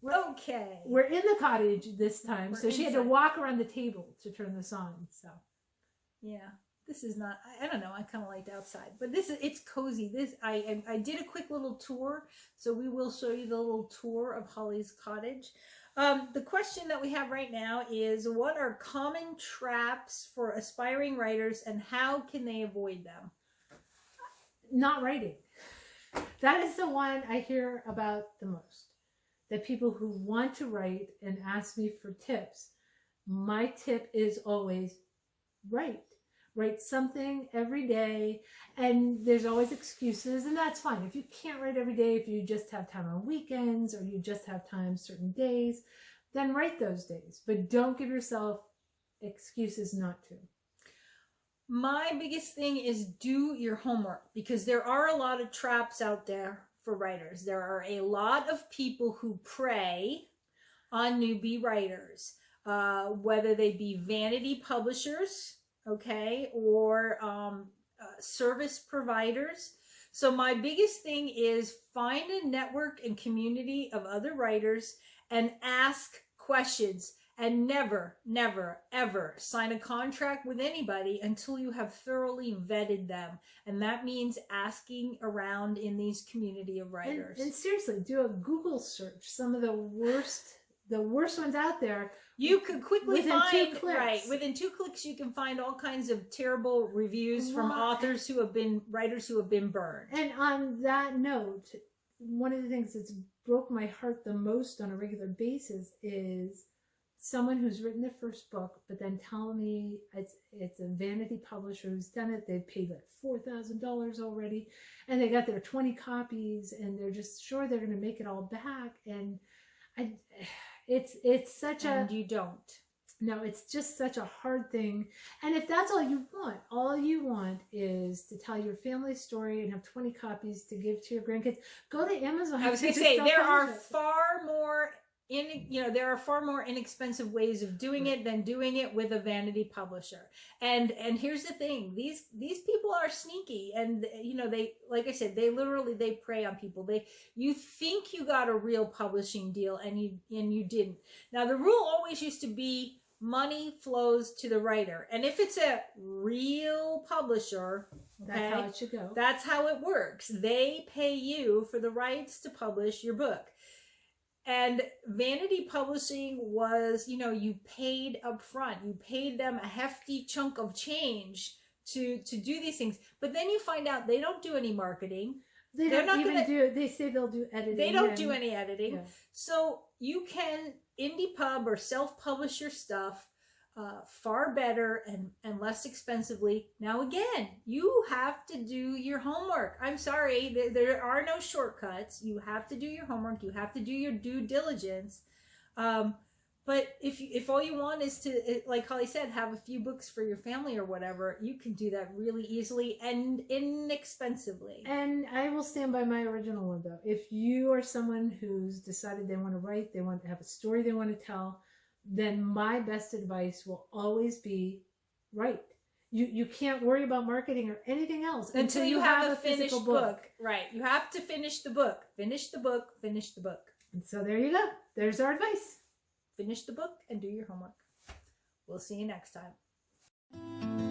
Okay. We're in the cottage this time, We're so she had to inside. walk around the table to turn this on. So Yeah, this is not. I don't know. I kind of liked outside, but it's cozy. I did a quick little tour, so we will show you the little tour of Holly's cottage. The question that we have right now is: what are common traps for aspiring writers, and how can they avoid them? not writing. That is the one I hear about the most. The people who want to write and ask me for tips. My tip is always write. Write something every day, and there's always excuses, and that's fine. If you can't write every day, if you just have time on weekends or you just have time certain days, then write those days. But don't give yourself excuses not to. My biggest thing is do your homework, because there are a lot of traps out there for writers. There are a lot of people who prey on newbie writers, whether they be vanity publishers, okay, or service providers. So my biggest thing is find a network and community of other writers and ask questions. And never, never, ever sign a contract with anybody until you have thoroughly vetted them. And that means asking around in these community of writers. And seriously, do a Google search. Some of the worst ones out there. You could quickly within find, 2 clicks. right, within 2 clicks, you can find all kinds of terrible reviews from authors who have been, writers who have been burned. And on that note, one of the things that's broke my heart the most on a regular basis is someone who's written their first book, but then telling me it's a vanity publisher who's done it. They've paid like $4,000 already, and they got their 20 copies, and they're just sure they're going to make it all back. And it's such a... And you don't. No, it's just such a hard thing. And if that's all you want is to tell your family story and have 20 copies to give to your grandkids, go to Amazon. I was going to say, there are far more inexpensive ways of doing it than doing it with a vanity publisher. And here's the thing, these people are sneaky, and they, like I said, they prey on people. You think you got a real publishing deal, and you didn't. Now the rule always used to be money flows to the writer, and if it's a real publisher, okay, that's how it should go. That's how it works. They pay you for the rights to publish your book. And vanity publishing was, you paid up front. You paid them a hefty chunk of change to do these things. But then you find out they don't do any marketing. They say they'll do editing. They don't do any editing. Yeah. So you can indie pub or self-publish your stuff far better and less expensively. Now, again, you have to do your homework. I'm sorry, there are no shortcuts. You have to do your homework. You have to do your due diligence. But if all you want is to, like Holly said, have a few books for your family or whatever, you can do that really easily and inexpensively. And I will stand by my original one, though. If you are someone who's decided they want to write, they want to have a story they want to tell, then my best advice will always be write. You can't worry about marketing or anything else until you have a finished book. Right. You have to finish the book. Finish the book. Finish the book. And so there you go. There's our advice. Finish the book and do your homework. We'll see you next time.